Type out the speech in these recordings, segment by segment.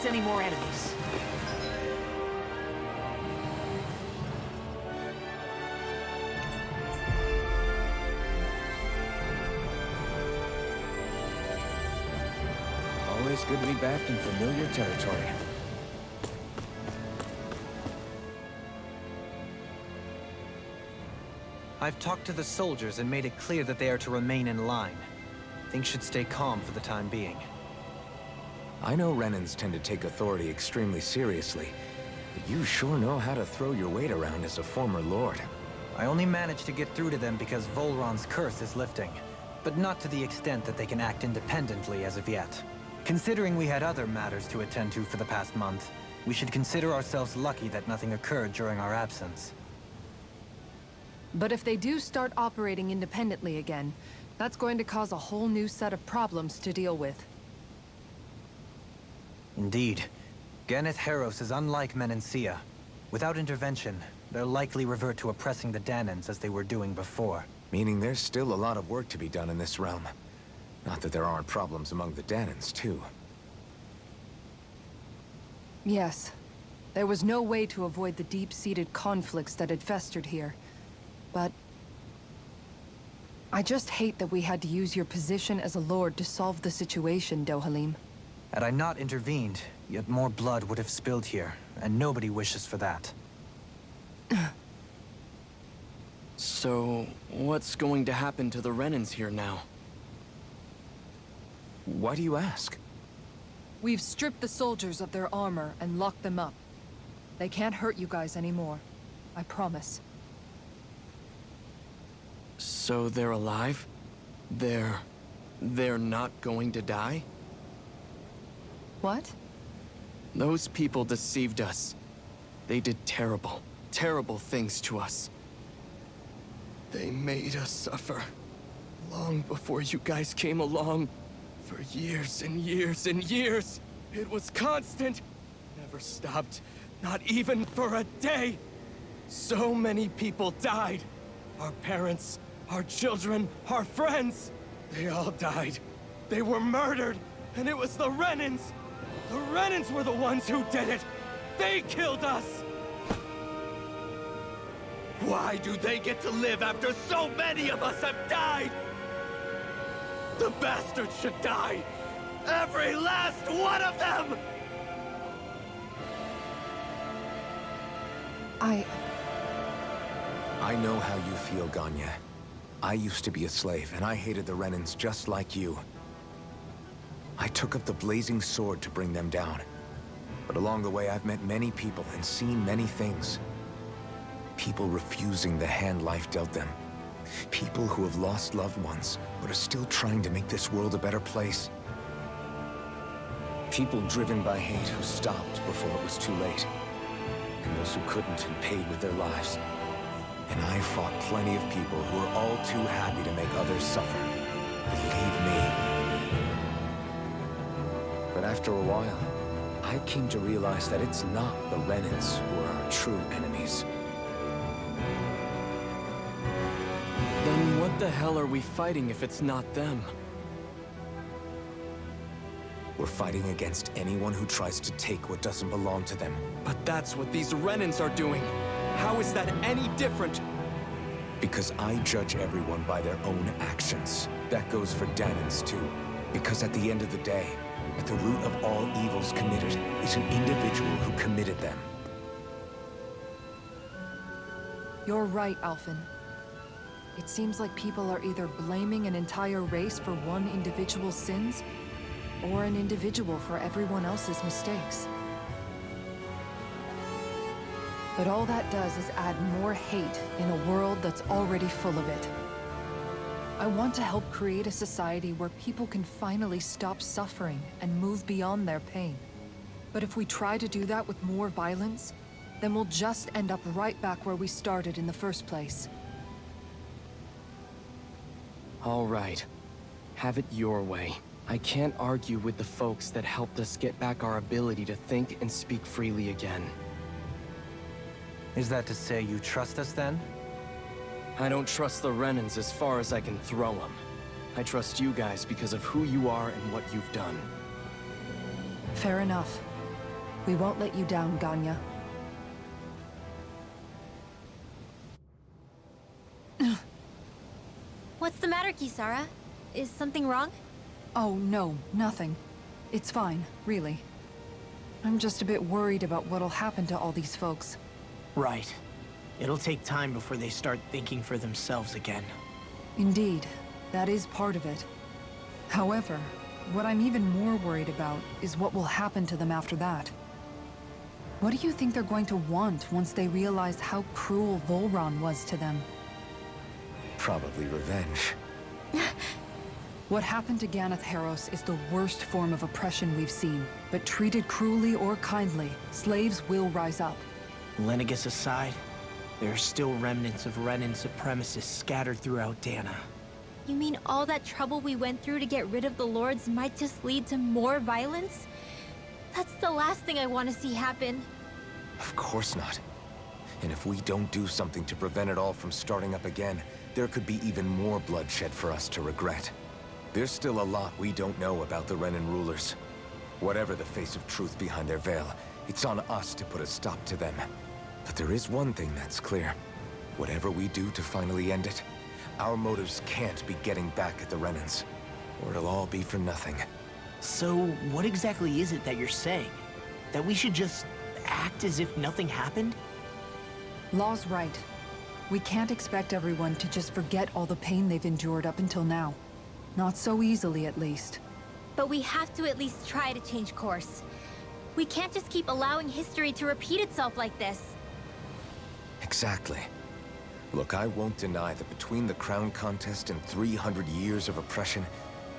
sense any more enemies. Always good to be back in familiar territory. I've talked to the soldiers and made it clear that they are to remain in line. Things should stay calm for the time being. I know Renans tend to take authority extremely seriously, but you sure know how to throw your weight around as a former lord. I only managed to get through to them because Volron's curse is lifting, but not to the extent that they can act independently as of yet. Considering we had other matters to attend to for the past month, we should consider ourselves lucky that nothing occurred during our absence. But if they do start operating independently again, that's going to cause a whole new set of problems to deal with. Indeed. Ganeth Heros is unlike Menancia. Without intervention, they'll likely revert to oppressing the Danans as they were doing before. Meaning there's still a lot of work to be done in this realm. Not that there aren't problems among the Danans, too. Yes. There was no way to avoid the deep-seated conflicts that had festered here. But I just hate that we had to use your position as a lord to solve the situation, Dohalim. Had I not intervened, yet more blood would have spilled here, and nobody wishes for that. So, what's going to happen to the Renans here now? Why do you ask? We've stripped the soldiers of their armor and locked them up. They can't hurt you guys anymore. I promise. So they're alive? They're not going to die? What? Those people deceived us. They did terrible, terrible things to us. They made us suffer. Long before you guys came along. For years and years and years. It was constant. Never stopped. Not even for a day. So many people died. Our parents, our children, our friends. They all died. They were murdered. And it was the Renans. The Renans were the ones who did it! They killed us! Why do they get to live after so many of us have died? The bastards should die! Every last one of them! I know how you feel, Ganya. I used to be a slave, and I hated the Renans just like you. I took up the blazing sword to bring them down. But along the way, I've met many people and seen many things. People refusing the hand life dealt them. People who have lost loved ones, but are still trying to make this world a better place. People driven by hate who stopped before it was too late. And those who couldn't and paid with their lives. And I fought plenty of people who are all too happy to make others suffer. Believe me. But after a while, I came to realize that it's not the Renans who are our true enemies. Then what the hell are we fighting if it's not them? We're fighting against anyone who tries to take what doesn't belong to them. But that's what these Renans are doing! How is that any different? Because I judge everyone by their own actions. That goes for Danans too. Because at the end of the day, at the root of all evils committed is an individual who committed them. You're right, Alphen. It seems like people are either blaming an entire race for one individual's sins, or an individual for everyone else's mistakes. But all that does is add more hate in a world that's already full of it. I want to help create a society where people can finally stop suffering and move beyond their pain. But if we try to do that with more violence, then we'll just end up right back where we started in the first place. All right. Have it your way. I can't argue with the folks that helped us get back our ability to think and speak freely again. Is that to say you trust us then? I don't trust the Renans as far as I can throw them. I trust you guys because of who you are and what you've done. Fair enough. We won't let you down, Ganya. What's the matter, Kisara? Is something wrong? Oh, no, nothing. It's fine, really. I'm just a bit worried about what'll happen to all these folks. Right. It'll take time before they start thinking for themselves again. Indeed, that is part of it. However, what I'm even more worried about is what will happen to them after that. What do you think they're going to want once they realize how cruel Volron was to them? Probably revenge. What happened to Ganath Haros is the worst form of oppression we've seen, but treated cruelly or kindly, slaves will rise up. Lenegus aside, there are still remnants of Renan supremacists scattered throughout Dana. You mean all that trouble we went through to get rid of the Lords might just lead to more violence? That's the last thing I want to see happen. Of course not. And if we don't do something to prevent it all from starting up again, there could be even more bloodshed for us to regret. There's still a lot we don't know about the Renan rulers. Whatever the face of truth behind their veil, it's on us to put a stop to them. But there is one thing that's clear. Whatever we do to finally end it, our motives can't be getting back at the Renans, or it'll all be for nothing. So, what exactly is it that you're saying? That we should just act as if nothing happened? Law's right. We can't expect everyone to just forget all the pain they've endured up until now. Not so easily, at least. But we have to at least try to change course. We can't just keep allowing history to repeat itself like this. Exactly. Look, I won't deny that between the crown contest and 300 years of oppression,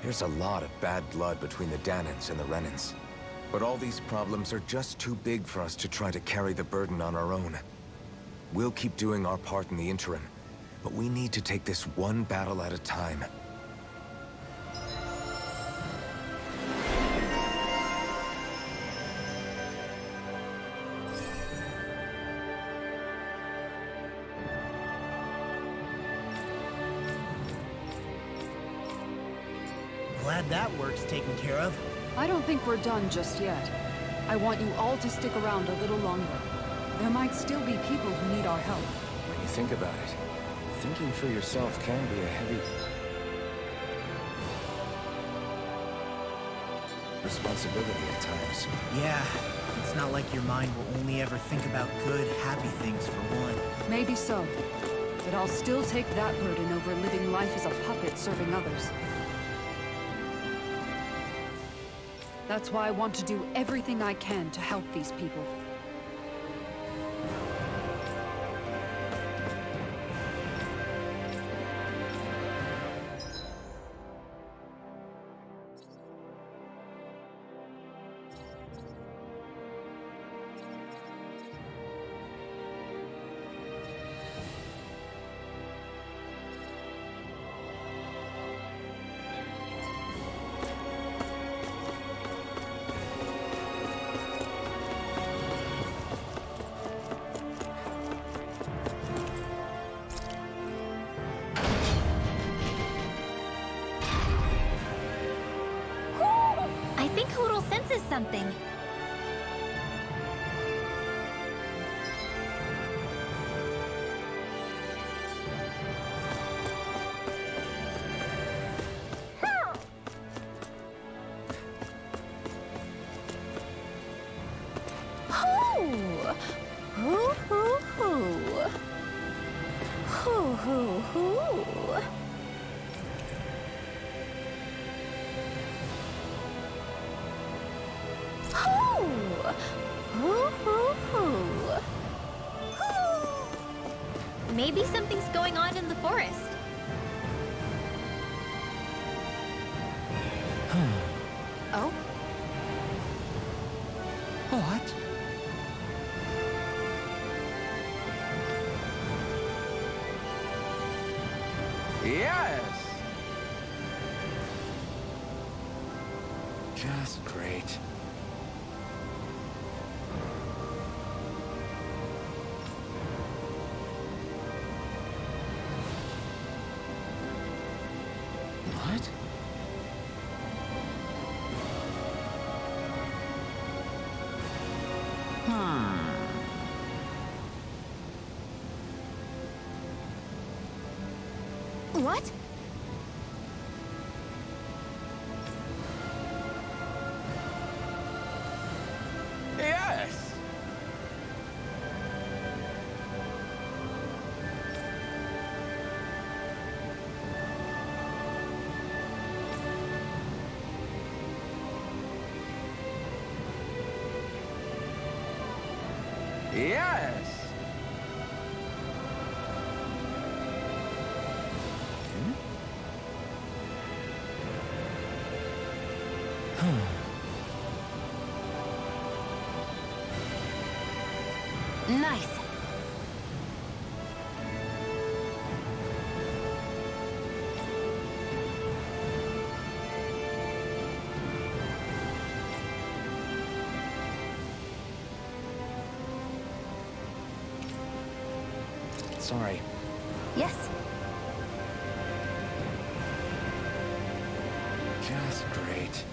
there's a lot of bad blood between the Danans and the Renans. But all these problems are just too big for us to try to carry the burden on our own. We'll keep doing our part in the interim, but we need to take this one battle at a time. Glad that work's taken care of. I don't think we're done just yet. I want you all to stick around a little longer. There might still be people who need our help. When you think about it, thinking for yourself can be a heavy responsibility at times. Yeah, it's not like your mind will only ever think about good, happy things for one. Maybe so. But I'll still take that burden over living life as a puppet serving others. That's why I want to do everything I can to help these people. I think Hootle senses something. Maybe something's going on in the forest. Oh? What? Yes! Just great. What? What? Yes! Yes! Nice. Sorry. Yes. Just great.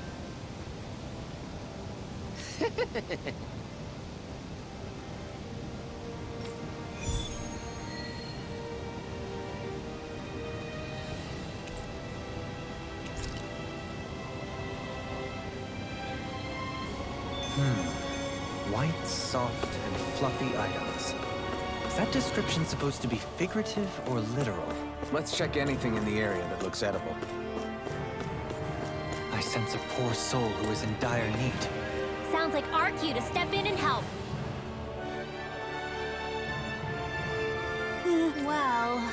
White, soft, and fluffy items. Is that description supposed to be figurative or literal? Let's check anything in the area that looks edible. I sense a poor soul who is in dire need. Sounds like our cue to step in and help. Well...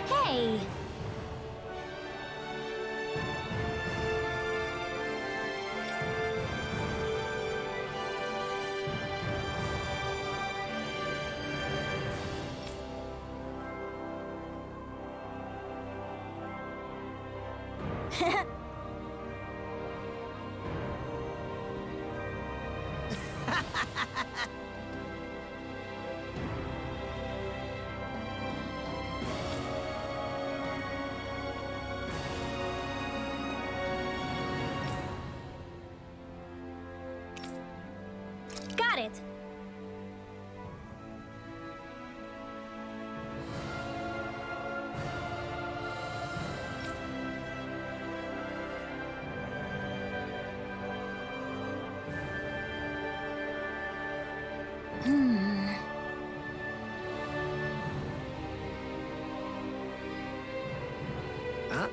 Hey! Got it! Huh?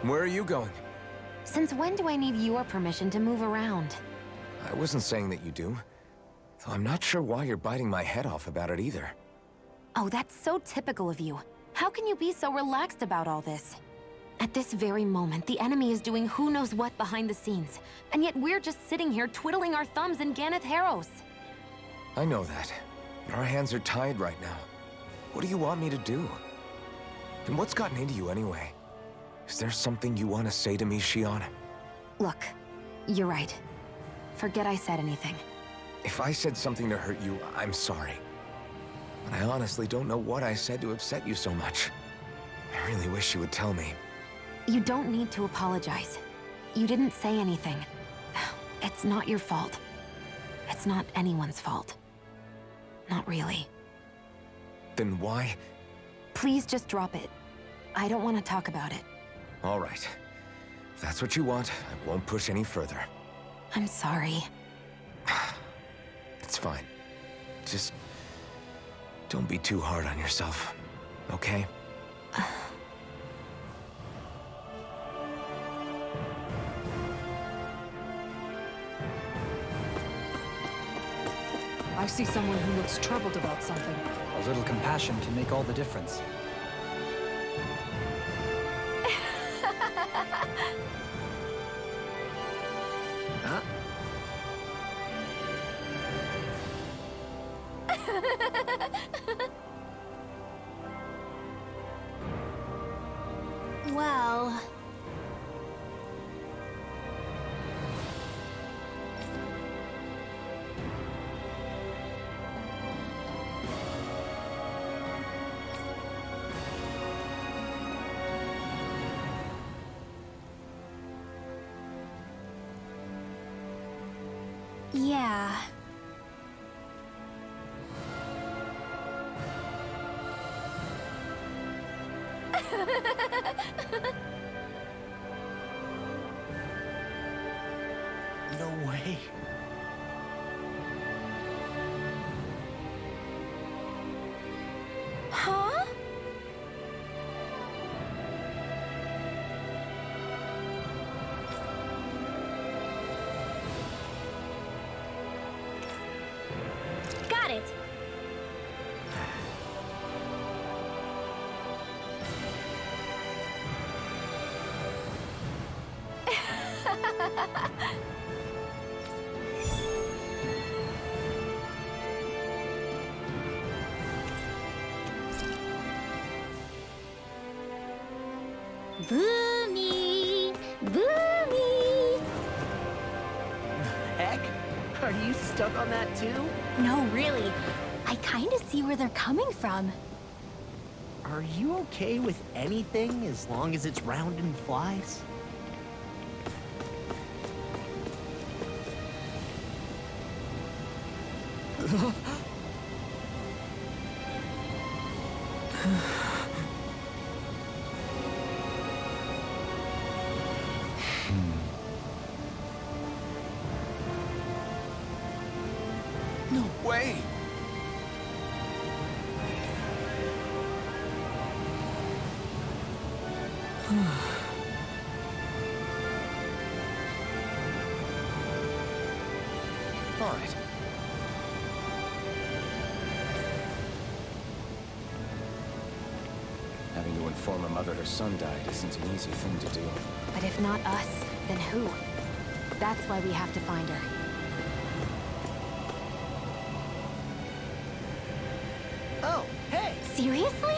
Where are you going? Since when do I need your permission to move around? I wasn't saying that you do. Though I'm not sure why you're biting my head off about it either. Oh, that's so typical of you. How can you be so relaxed about all this? At this very moment, the enemy is doing who knows what behind the scenes. And yet we're just sitting here twiddling our thumbs in Ganeth Harros. I know that. But our hands are tied right now. What do you want me to do? And what's gotten into you anyway? Is there something you want to say to me, Shionne? Look, you're right. Forget I said anything. If I said something to hurt you, I'm sorry. But I honestly don't know what I said to upset you so much. I really wish you would tell me. You don't need to apologize. You didn't say anything. It's not your fault. It's not anyone's fault. Not really. Then why? Please just drop it. I don't want to talk about it. All right. If that's what you want, I won't push any further. I'm sorry. It's fine. Just don't be too hard on yourself, okay? I see someone who looks troubled about something. A little compassion can make all the difference. Huh? Well... Yeah. No way. Huh? Got it. Boomy! Boomy! Heck? Are you stuck on that too? No, really. I kinda see where they're coming from. Are you okay with anything as long as it's round and flies? No way! All right. Having to inform a mother her son died isn't an easy thing to do. But if not us, then who? That's why we have to find her. Oh, hey! Seriously?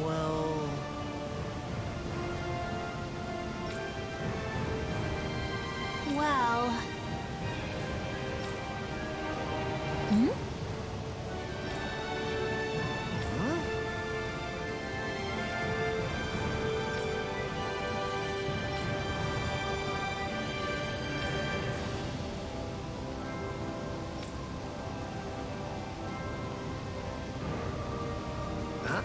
Well... Well... Hmm? Huh? Huh?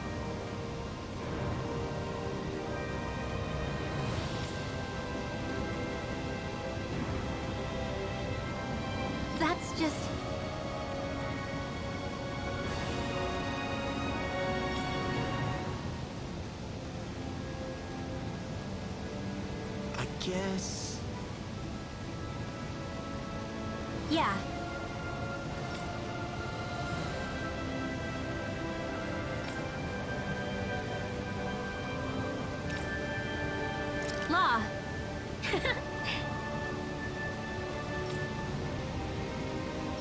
That's just... I guess... Yeah. Law.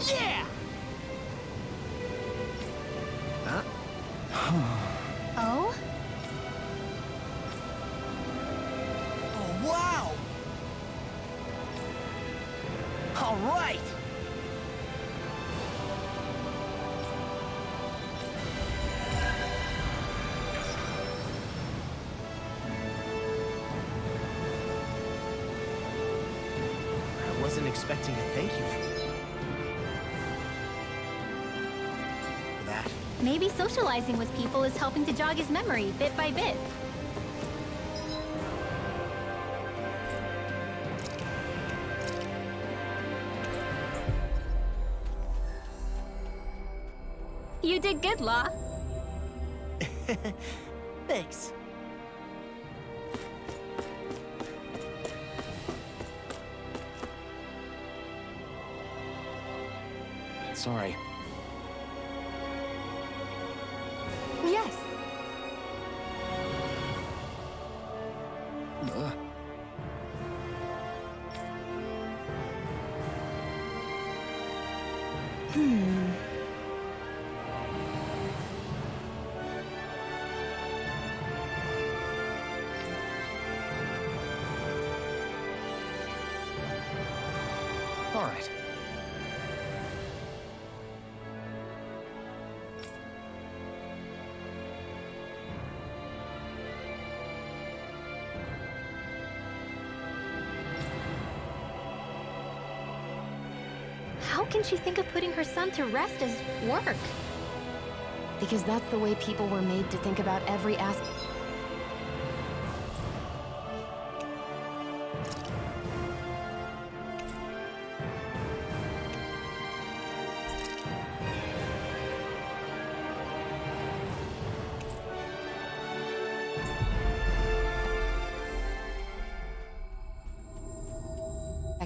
Yeah! Huh? Oh? Oh, wow! All right! I wasn't expecting a thank you. Maybe socializing with people is helping to jog his memory bit by bit. You did good, Law. Thanks. Sorry. Yes. All right. How can she think of putting her son to rest as work? Because that's the way people were made to think about every aspect.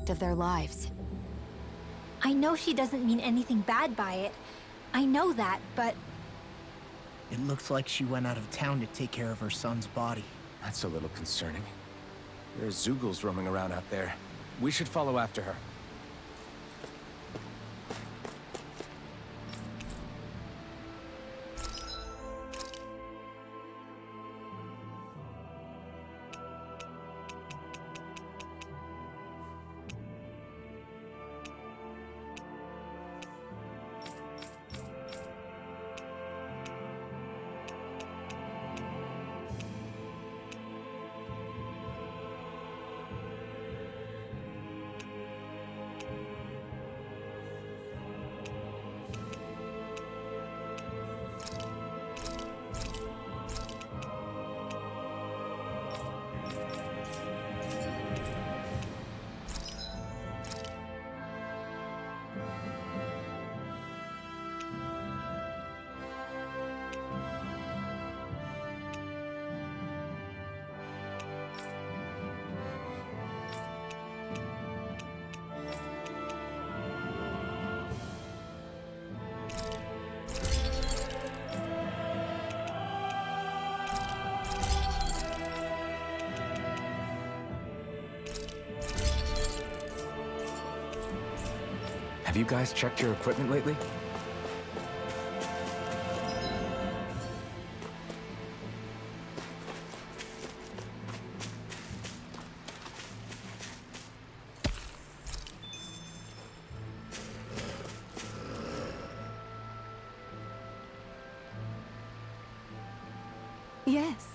Of their lives. I know she doesn't mean anything bad by it. I know that, but It looks like she went out of town to take care of her son's body. That's a little concerning. There are Zeugles roaming around out there. We should follow after her. Have you guys checked your equipment lately? Yes.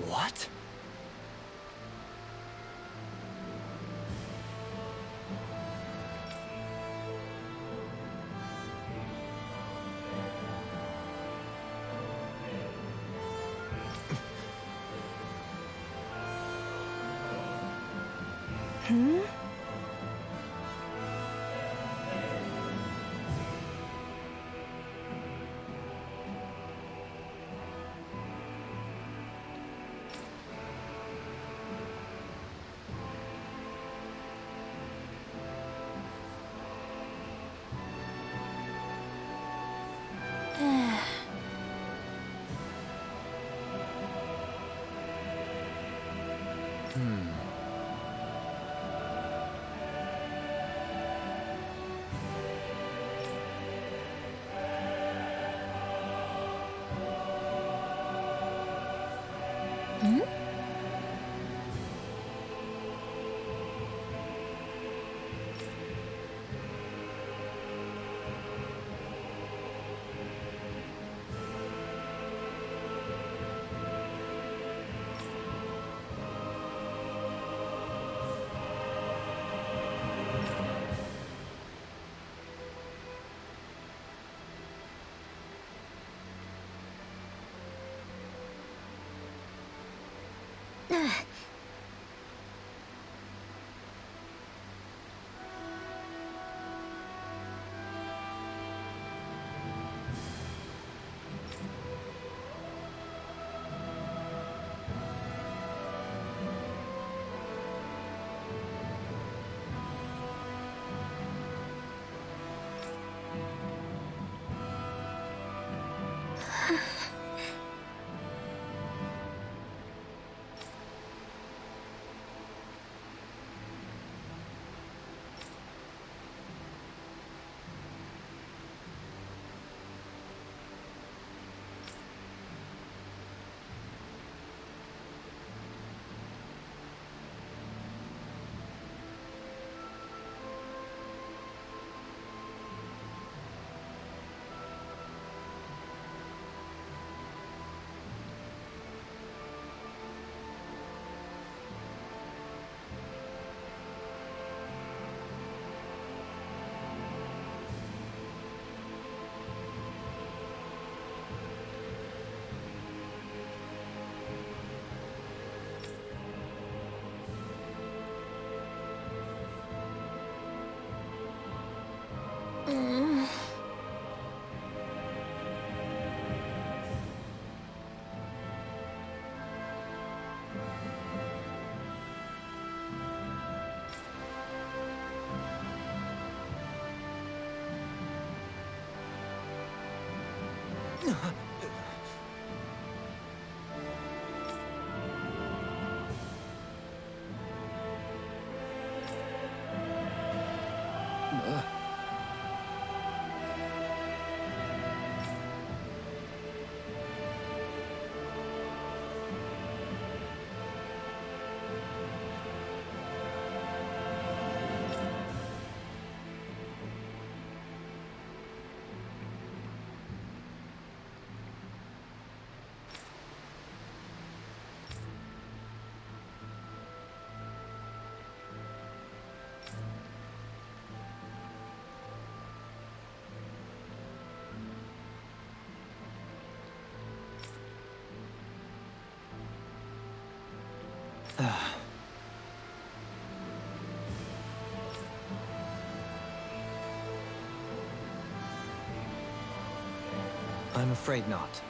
What? Hmm? I'm afraid not.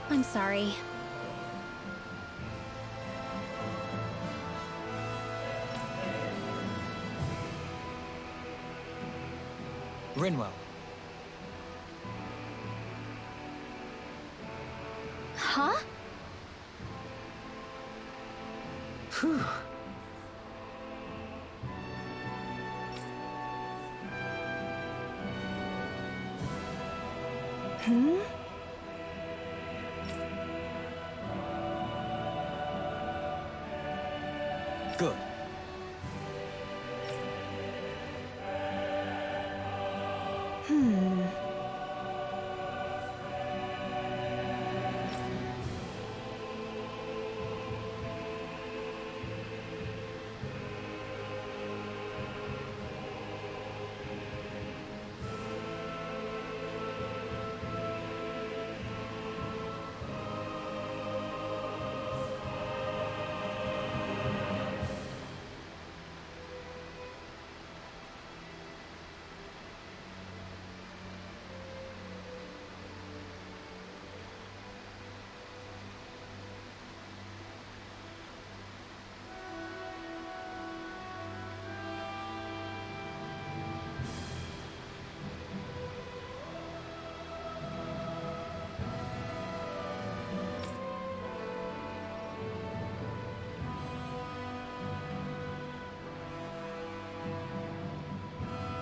I'm sorry. Rinwell. Huh? Phew. Hmm? Good. Hmm.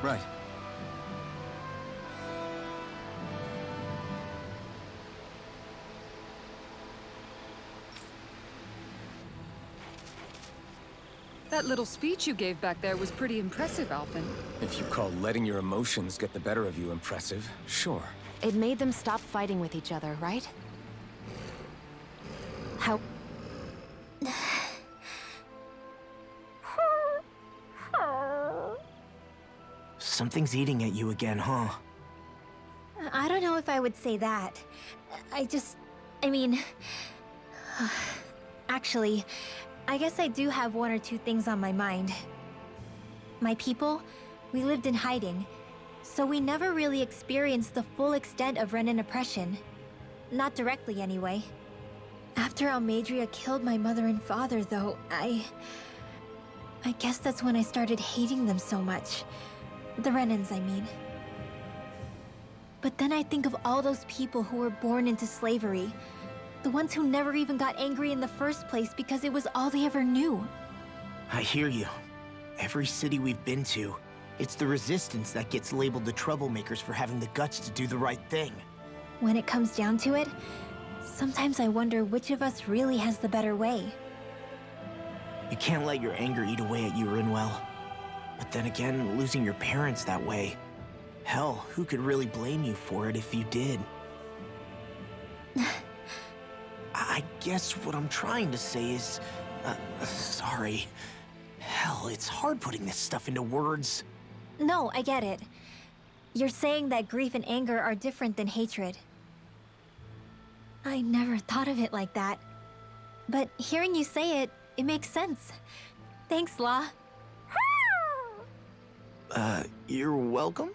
Right. That little speech you gave back there was pretty impressive, Alphen. If you call letting your emotions get the better of you impressive, sure. It made them stop fighting with each other, right? How... Something's eating at you again, huh? I don't know if I would say that. I just I mean... Actually, I guess I do have one or two things on my mind. My people, we lived in hiding, so we never really experienced the full extent of Renan oppression. Not directly, anyway. After Almadria killed my mother and father, though, I guess that's when I started hating them so much. The Renans, I mean. But then I think of all those people who were born into slavery. The ones who never even got angry in the first place because it was all they ever knew. I hear you. Every city we've been to, it's the Resistance that gets labeled the troublemakers for having the guts to do the right thing. When it comes down to it, sometimes I wonder which of us really has the better way. You can't let your anger eat away at you, Rinwell. But then again, losing your parents that way... Hell, who could really blame you for it if you did? I guess what I'm trying to say is... sorry. Hell, it's hard putting this stuff into words. No, I get it. You're saying that grief and anger are different than hatred. I never thought of it like that. But hearing you say it, it makes sense. Thanks, Law. You're welcome?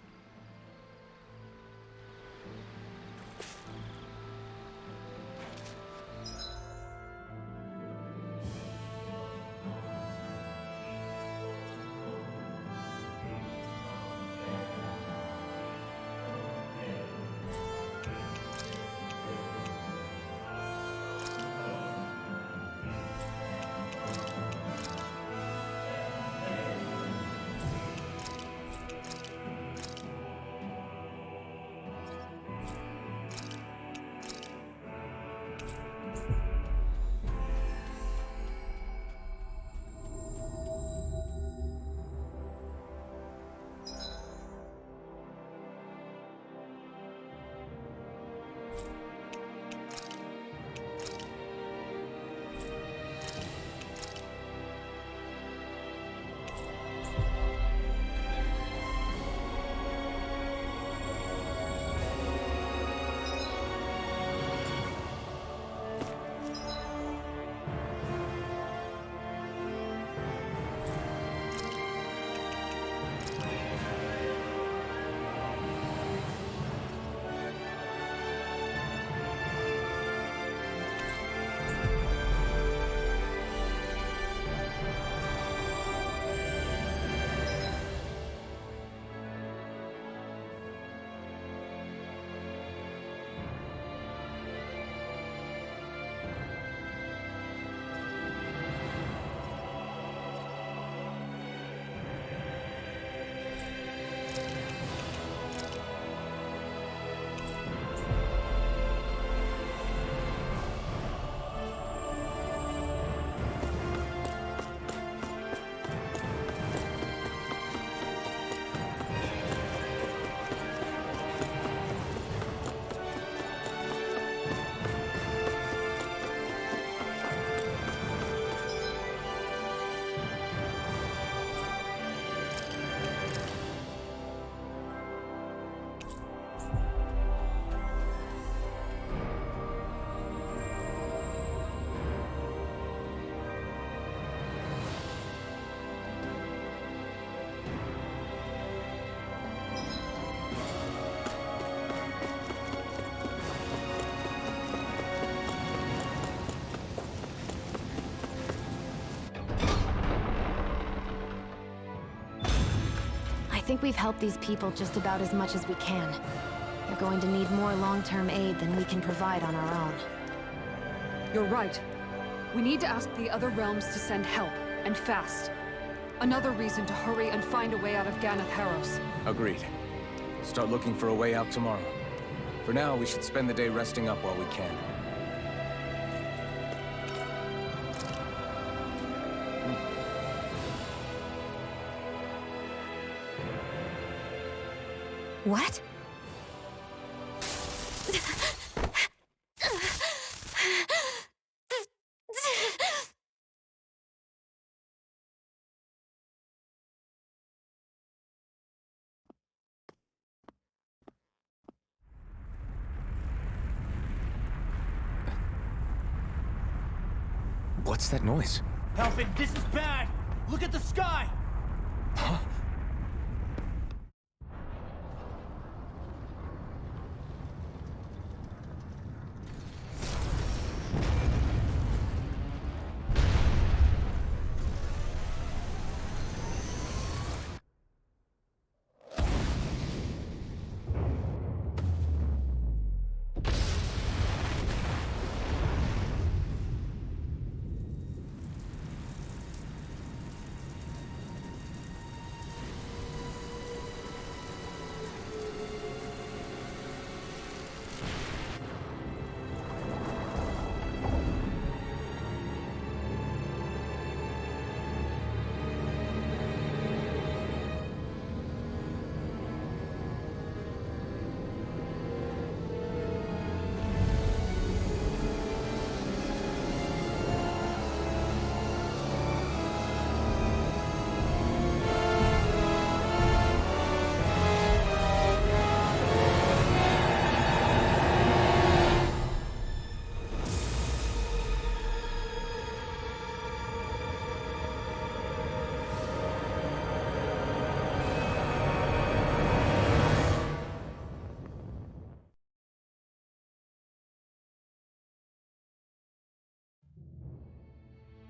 I think we've helped these people just about as much as we can. They're going to need more long-term aid than we can provide on our own. You're right. We need to ask the other realms to send help, and fast. Another reason to hurry and find a way out of Ganath Haros. Agreed. We'll start looking for a way out tomorrow. For now, we should spend the day resting up while we can. What? What's that noise? Helfin, this is bad! Look at the sky! Huh?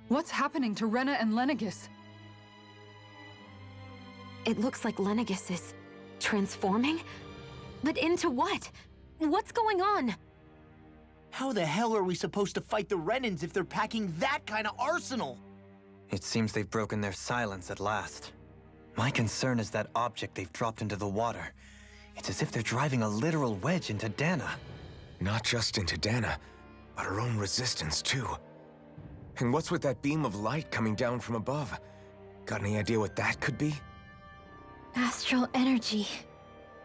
What's happening to Rena and Lenegis? It looks like Lenegis is transforming? But into what? What's going on? How the hell are we supposed to fight the Renans if they're packing that kind of arsenal? It seems they've broken their silence at last. My concern is that object they've dropped into the water. It's as if they're driving a literal wedge into Dana. Not just into Dana, but her own resistance, too. And what's with that beam of light coming down from above? Got any idea what that could be? Astral energy.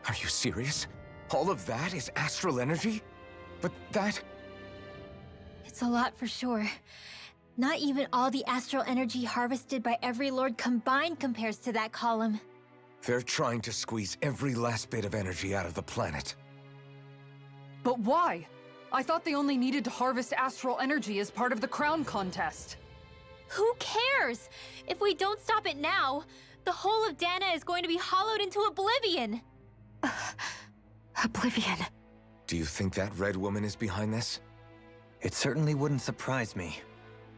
Are you serious? All of that is astral energy? But that... It's a lot for sure. Not even all the astral energy harvested by every lord combined compares to that column. They're trying to squeeze every last bit of energy out of the planet. But why? I thought they only needed to harvest astral energy as part of the crown contest. Who cares? If we don't stop it now, the whole of Dana is going to be hollowed into oblivion! Oblivion. Do you think that red woman is behind this? It certainly wouldn't surprise me.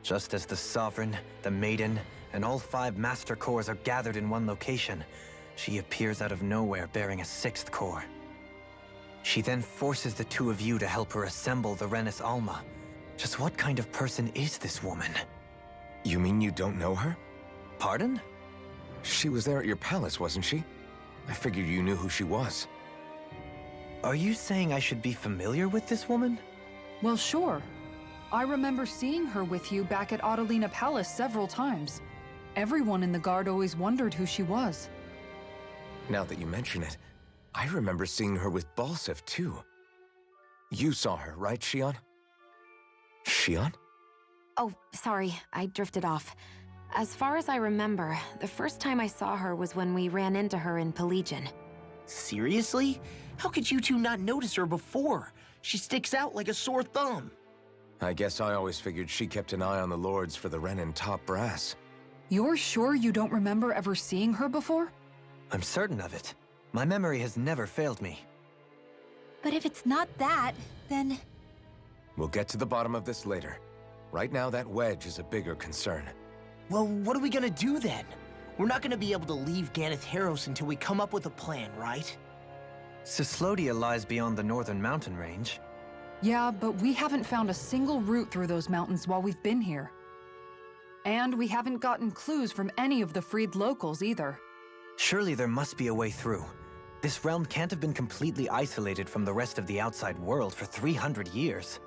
Just as the Sovereign, the Maiden, and all 5 Master Cores are gathered in one location, she appears out of nowhere bearing a 6th core. She then forces the 2 of you to help her assemble the Renis Alma. Just what kind of person is this woman? You mean you don't know her? Pardon? She was there at your palace, wasn't she? I figured you knew who she was. Are you saying I should be familiar with this woman? Well, sure. I remember seeing her with you back at Adelina Palace several times. Everyone in the guard always wondered who she was. Now that you mention it, I remember seeing her with Balsif, too. You saw her, right, Shion? Shion? Oh, sorry, I drifted off. As far as I remember, the first time I saw her was when we ran into her in Pelegion. Seriously? How could you two not notice her before? She sticks out like a sore thumb. I guess I always figured she kept an eye on the lords for the Renin top brass. You're sure you don't remember ever seeing her before? I'm certain of it. My memory has never failed me. But if it's not that, then... We'll get to the bottom of this later. Right now, that wedge is a bigger concern. Well, what are we gonna do then? We're not gonna be able to leave Ganath Haros until we come up with a plan, right? Cyslodia lies beyond the northern mountain range. Yeah, but we haven't found a single route through those mountains while we've been here. And we haven't gotten clues from any of the freed locals either. Surely there must be a way through. This realm can't have been completely isolated from the rest of the outside world for 300 years.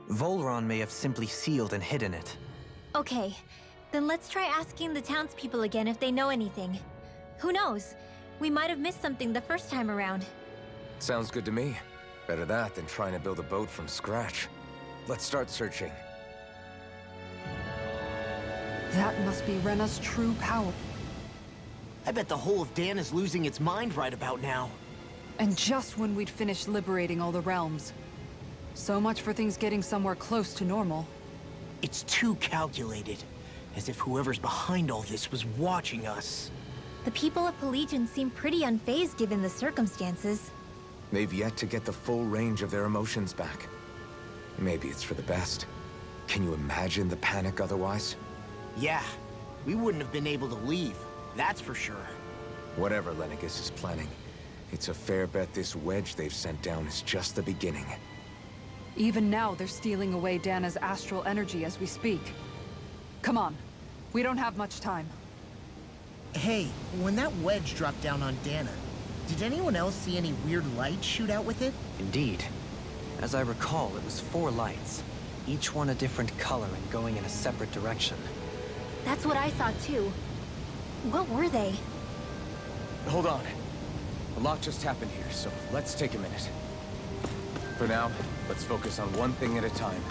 Volron may have simply sealed and hidden it. Okay, then let's try asking the townspeople again if they know anything. Who knows? We might have missed something the first time around. Sounds good to me. Better that than trying to build a boat from scratch. Let's start searching. That must be Rena's true power. I bet the whole of Dan is losing its mind right about now. And just when we'd finished liberating all the realms. So much for things getting somewhere close to normal. It's too calculated. As if whoever's behind all this was watching us. The people of Pelegion seem pretty unfazed given the circumstances. They've yet to get the full range of their emotions back. Maybe it's for the best. Can you imagine the panic otherwise? Yeah, we wouldn't have been able to leave. That's for sure. Whatever Lenegis is planning, it's a fair bet this wedge they've sent down is just the beginning. Even now, they're stealing away Dana's astral energy as we speak. Come on. We don't have much time. Hey, when that wedge dropped down on Dana, did anyone else see any weird lights shoot out with it? Indeed. As I recall, it was 4 lights, each one a different color and going in a separate direction. That's what I saw too. What were they? Hold on. A lot just happened here, so let's take a minute. For now, let's focus on one thing at a time.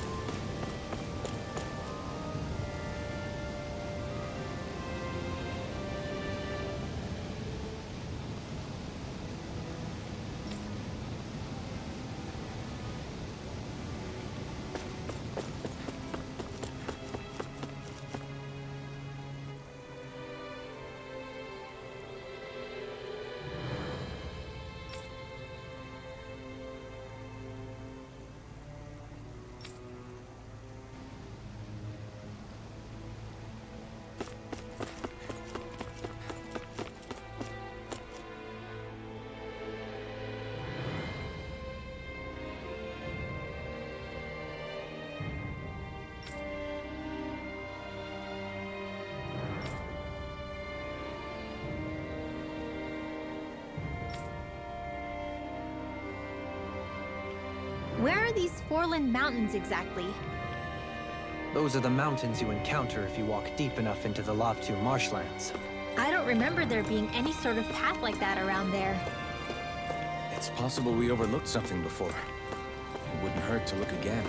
Where are these Forland Mountains exactly? Those are the mountains you encounter if you walk deep enough into the Lavtu marshlands. I don't remember there being any sort of path like that around there. It's possible we overlooked something before. It wouldn't hurt to look again.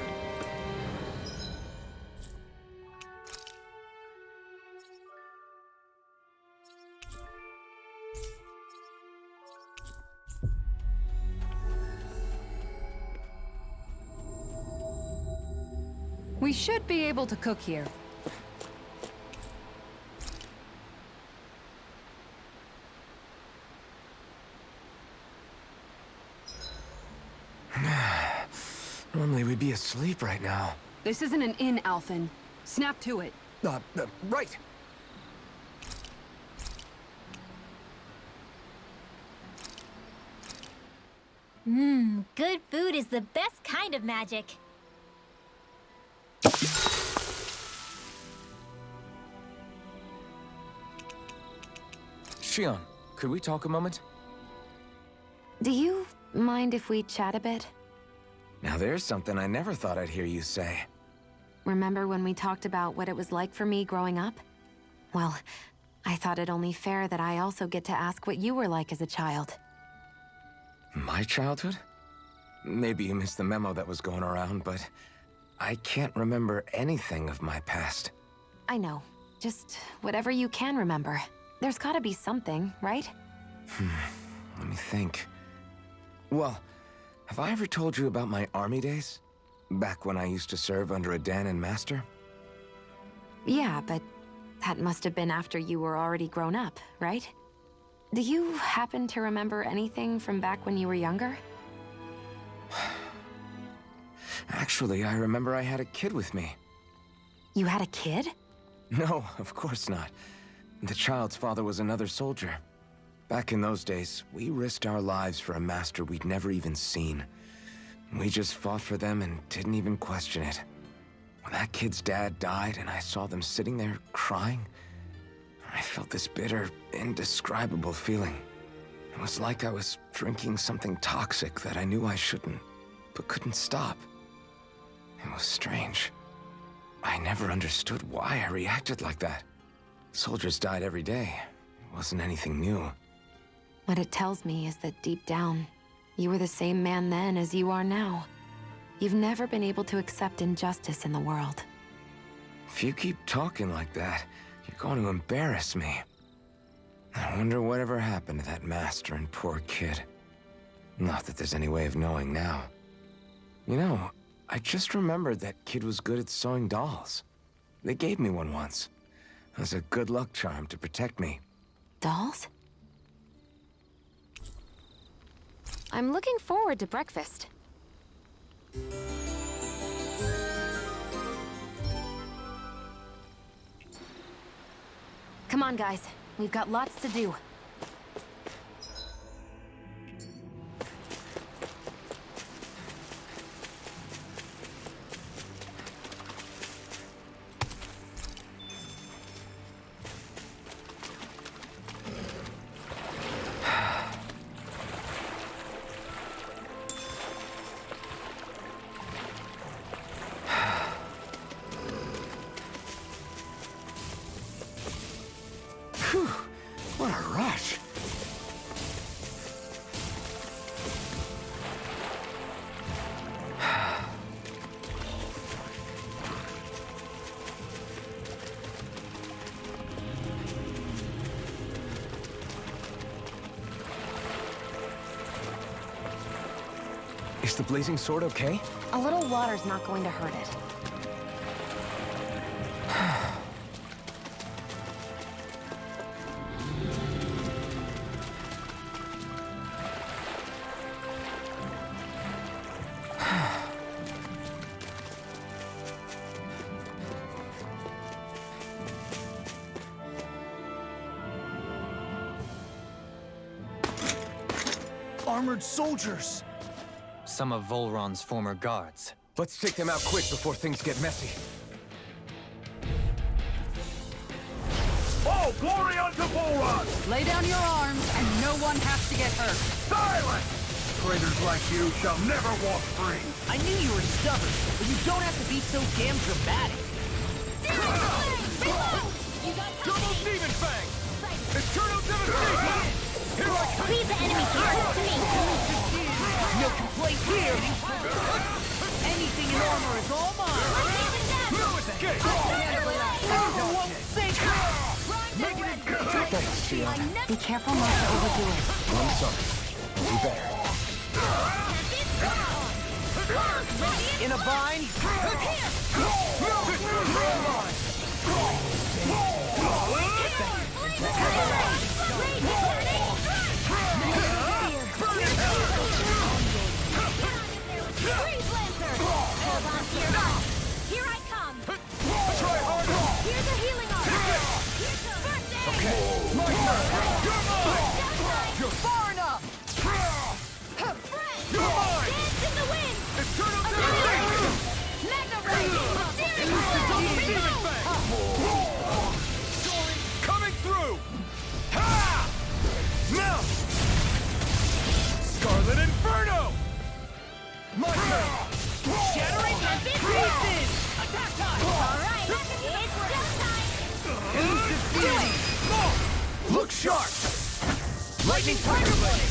We should be able to cook here. Normally we'd be asleep right now. This isn't an inn, Alphen. Snap to it. Right. Good food is the best kind of magic. Shion, could we talk a moment? Do you mind if we chat a bit? Now there's something I never thought I'd hear you say. Remember when we talked about what it was like for me growing up? Well, I thought it only fair that I also get to ask what you were like as a child. My childhood? Maybe you missed the memo that was going around, but I can't remember anything of my past. I know. Just whatever you can remember. There's gotta be something, right? Let me think. Well, have I ever told you about my army days? Back when I used to serve under a Danan master? Yeah, but that must have been after you were already grown up, right? Do you happen to remember anything from back when you were younger? Actually, I remember I had a kid with me. You had a kid? No, of course not. The child's father was another soldier. Back in those days, we risked our lives for a master we'd never even seen. We just fought for them and didn't even question it. When that kid's dad died and I saw them sitting there crying, I felt this bitter, indescribable feeling. It was like I was drinking something toxic that I knew I shouldn't, but couldn't stop. It was strange. I never understood why I reacted like that. Soldiers died every day. It wasn't anything new. What it tells me is that deep down, you were the same man then as you are now. You've never been able to accept injustice in the world. If you keep talking like that, you're going to embarrass me. I wonder whatever happened to that master and poor kid. Not that there's any way of knowing now. You know, I just remembered that kid was good at sewing dolls. They gave me one once. It was a good luck charm to protect me. Dolls? I'm looking forward to breakfast. Come on, guys. We've got lots to do. What a rush! Is the blazing sword okay? A little water's not going to hurt it. Armored soldiers! Some of Volron's former guards. Let's take them out quick before things get messy. Oh, glory unto Volron! Lay down your arms, and no one has to get hurt. Silence! Traitors like you shall never walk free. I knew you were stubborn, but you don't have to be so damn dramatic. Double Demon Fang! Eternal Devastation! Here I come! Leave the enemy target to me! No complaint here! Anything in armor is all mine! No escape! Armor won't sink! Thanks, Fiona. Be careful not to overdo it. I'm sorry. We'll be better. In a bind? Here I come! Here's a healing arm! Okay. You're far enough! You're mine! Dance in the wind! Eternal Devastation! Mega Rage! Double Demon Fang! Coming through! Ha! Now! Scarlet Inferno! My turn! Shattering your pieces! Attack time! Alright, it's go time! Look sharp! Lightning Tiger Blade!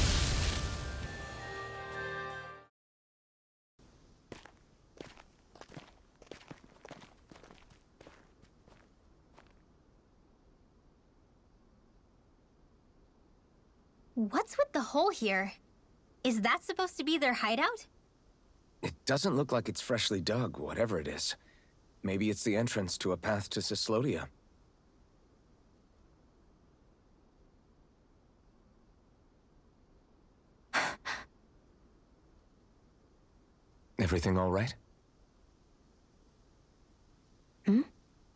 What's with the hole here? Is that supposed to be their hideout? It doesn't look like it's freshly dug, whatever it is. Maybe it's the entrance to a path to Cyslodia. Everything all right? Hmm?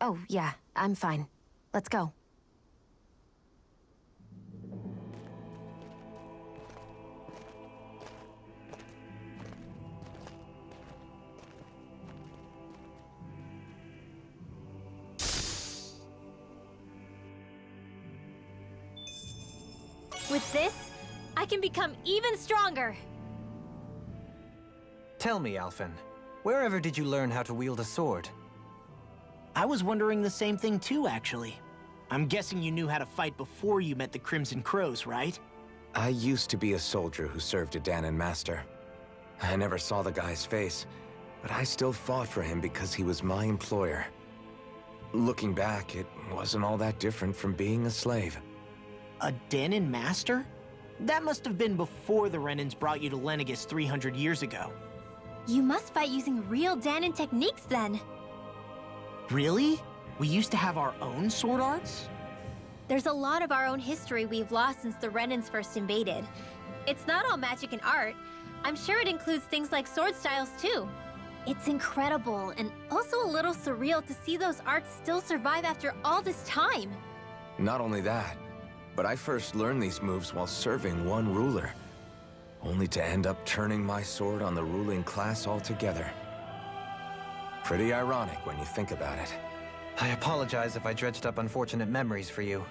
Oh, yeah, I'm fine. Let's go. With this, I can become even stronger! Tell me, Alphen, wherever did you learn how to wield a sword? I was wondering the same thing too, actually. I'm guessing you knew how to fight before you met the Crimson Crows, right? I used to be a soldier who served a Dahnan master. I never saw the guy's face, but I still fought for him because he was my employer. Looking back, it wasn't all that different from being a slave. A Dahnan master? That must have been before the Renans brought you to Lenegis 300 years ago. You must fight using real Dahnan techniques then. Really? We used to have our own sword arts? There's a lot of our own history we've lost since the Renans first invaded. It's not all magic and art. I'm sure it includes things like sword styles too. It's incredible and also a little surreal to see those arts still survive after all this time. Not only that, but I first learned these moves while serving one ruler, only to end up turning my sword on the ruling class altogether. Pretty ironic when you think about it. I apologize if I dredged up unfortunate memories for you.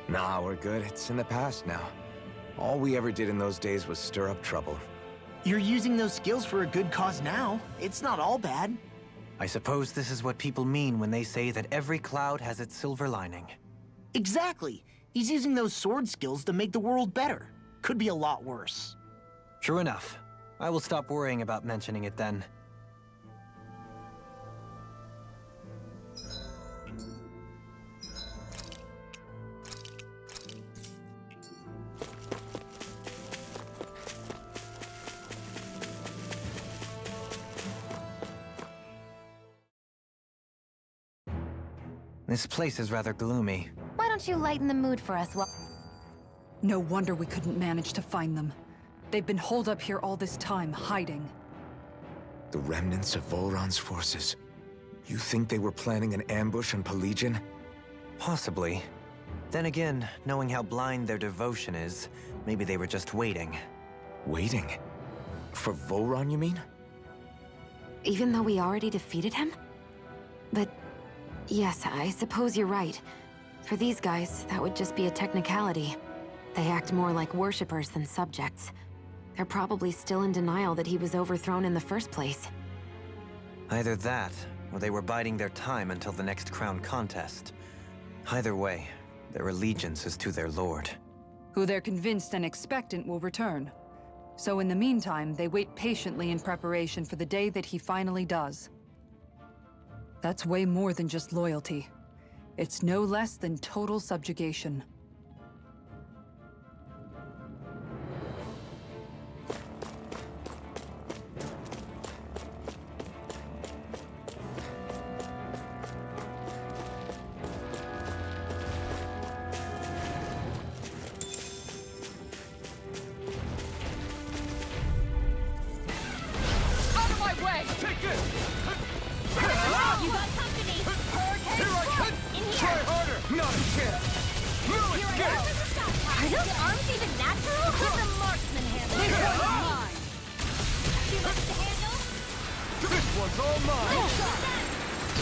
Nah, we're good. It's in the past now. All we ever did in those days was stir up trouble. You're using those skills for a good cause now. It's not all bad. I suppose this is what people mean when they say that every cloud has its silver lining. Exactly. He's using those sword skills to make the world better. Could be a lot worse. True enough. I will stop worrying about mentioning it then. This place is rather gloomy. Why don't you lighten the mood for us while... No wonder we couldn't manage to find them. They've been holed up here all this time, hiding. The remnants of Volron's forces. You think they were planning an ambush on Pelegion? Possibly. Then again, knowing how blind their devotion is, maybe they were just waiting. Waiting? For Volron, you mean? Even though we already defeated him? But... yes, I suppose you're right. For these guys, that would just be a technicality. They act more like worshippers than subjects. They're probably still in denial that he was overthrown in the first place. Either that, or they were biding their time until the next crown contest. Either way, their allegiance is to their lord. Who they're convinced and expectant will return. So in the meantime, they wait patiently in preparation for the day that he finally does. That's way more than just loyalty. It's no less than total subjugation. Out of my way! Take this! You got company! Here I come! Try harder! Not a chance! No escape! Are those arms even natural? Let the marksman handle it. Mine! Too much to handle? This one's all mine!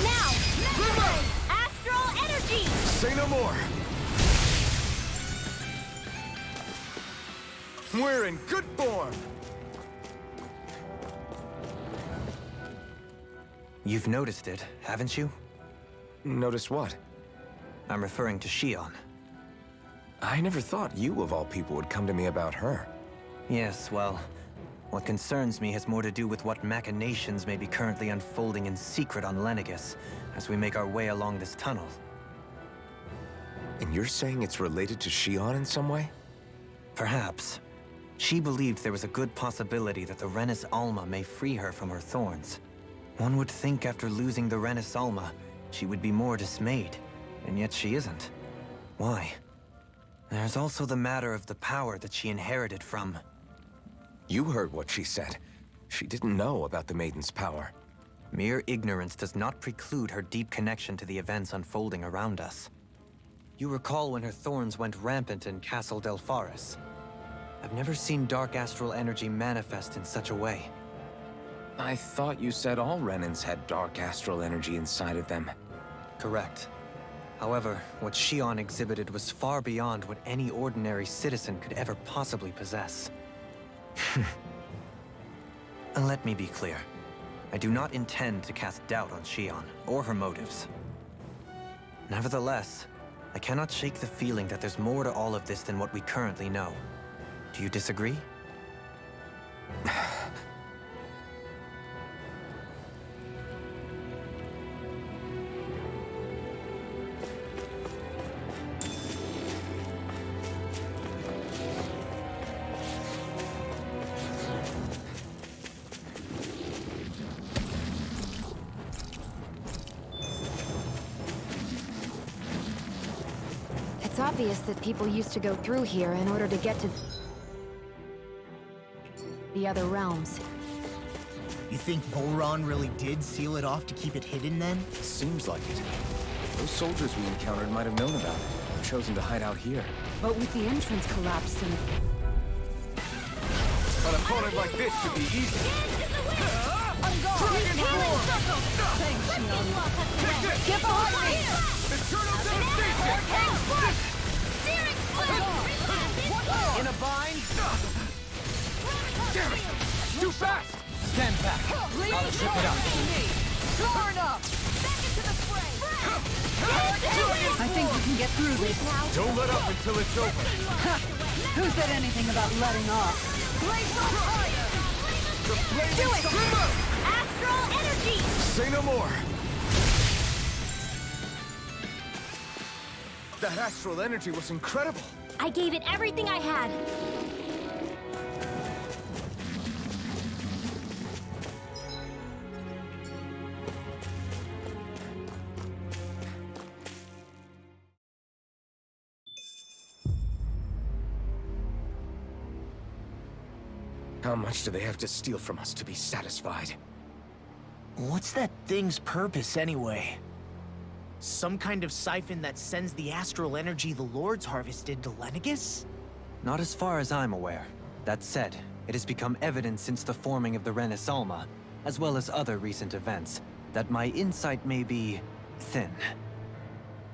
Now, Astral Energy! Say no more! We're in good form! You've noticed it, haven't you? Notice what? I'm referring to Shion. I never thought you, of all people, would come to me about her. Yes, well, what concerns me has more to do with what machinations may be currently unfolding in secret on Lenegis as we make our way along this tunnel. And you're saying it's related to Shion in some way? Perhaps. She believed there was a good possibility that the Renis Alma may free her from her thorns. One would think after losing the Renis Alma, she would be more dismayed, and yet she isn't. Why? There's also the matter of the power that she inherited from... You heard what she said. She didn't know about the Maiden's power. Mere ignorance does not preclude her deep connection to the events unfolding around us. You recall when her thorns went rampant in Castle Delpharis. I've never seen dark astral energy manifest in such a way. I thought you said all Renans had dark astral energy inside of them. Correct. However, what Shion exhibited was far beyond what any ordinary citizen could ever possibly possess. And let me be clear. I do not intend to cast doubt on Shion, or her motives. Nevertheless, I cannot shake the feeling that there's more to all of this than what we currently know. Do you disagree? obvious that people used to go through here in order to get to the other realms. You think Volron really did seal it off to keep it hidden then? Seems like it. Those soldiers we encountered might have known about it, and chosen to hide out here. But with the entrance collapsed and... An opponent like this should be easy. Dragon Form! Thanks, Shion. Take this! Get behind me! Eternal Devastation! In a bind? Damn it! Too fast! Stand back. I'll trip it up. Turn up! I think we can get through this. Don't let up until it's over. Who said anything about letting off? The flaming swimmer! Astral energy! Say no more. That astral energy was incredible. I gave it everything I had. How much do they have to steal from us to be satisfied? What's that thing's purpose anyway? Some kind of siphon that sends the astral energy the Lords harvested to Lenegis? Not as far as I'm aware. That said, it has become evident since the forming of the Renis Alma, as well as other recent events, that my insight may be thin.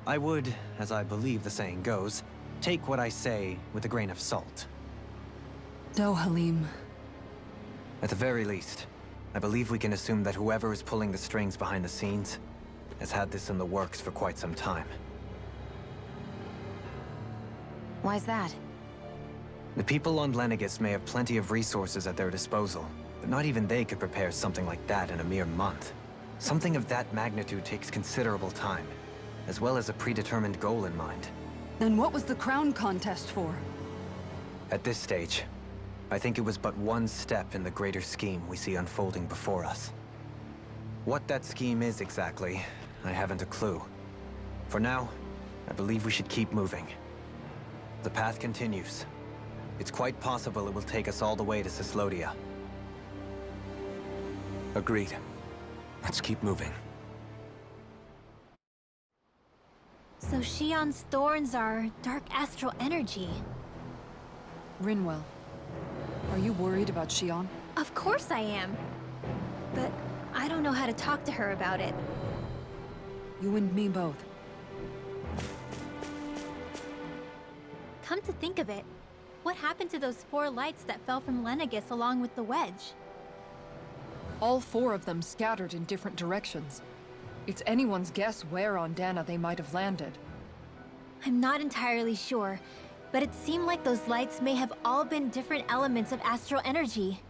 I would, as I believe the saying goes, take what I say with a grain of salt. Dohalim. At the very least, I believe we can assume that whoever is pulling the strings behind the scenes has had this in the works for quite some time. Why's that? The people on Lenegis may have plenty of resources at their disposal, but not even they could prepare something like that in a mere month. Something of that magnitude takes considerable time, as well as a predetermined goal in mind. Then what was the crown contest for? At this stage, I think it was but one step in the greater scheme we see unfolding before us. What that scheme is exactly, I haven't a clue. For now, I believe we should keep moving. The path continues. It's quite possible it will take us all the way to Cyslodia. Agreed. Let's keep moving. So Shion's thorns are dark astral energy. Rinwell. Are you worried about Shion? Of course I am. But I don't know how to talk to her about it. You and me both. Come to think of it, what happened to those 4 lights that fell from Lenegis along with the wedge? All 4 of them scattered in different directions. It's anyone's guess where on Dana they might have landed. I'm not entirely sure, but it seemed like those lights may have all been different elements of astral energy.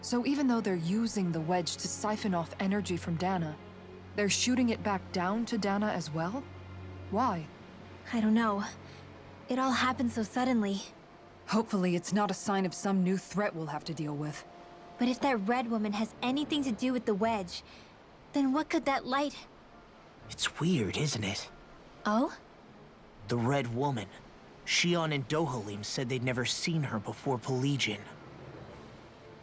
So even though they're using the wedge to siphon off energy from Dana, they're shooting it back down to Dana as well? Why? I don't know. It all happened so suddenly. Hopefully it's not a sign of some new threat we'll have to deal with. But if that red woman has anything to do with the wedge, then what could that light... It's weird, isn't it? Oh? The Red Woman. Shion and Dohalim said they'd never seen her before Pelegion.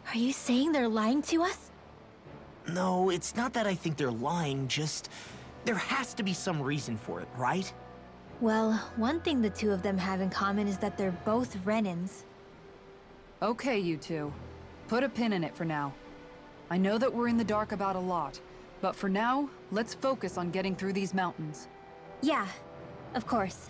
Are you saying they're lying to us? No, it's not that I think they're lying, just... there has to be some reason for it, right? Well, one thing the 2 of them have in common is that they're both Renins. Okay, you two. Put a pin in it for now. I know that we're in the dark about a lot, but for now, let's focus on getting through these mountains. Yeah, of course.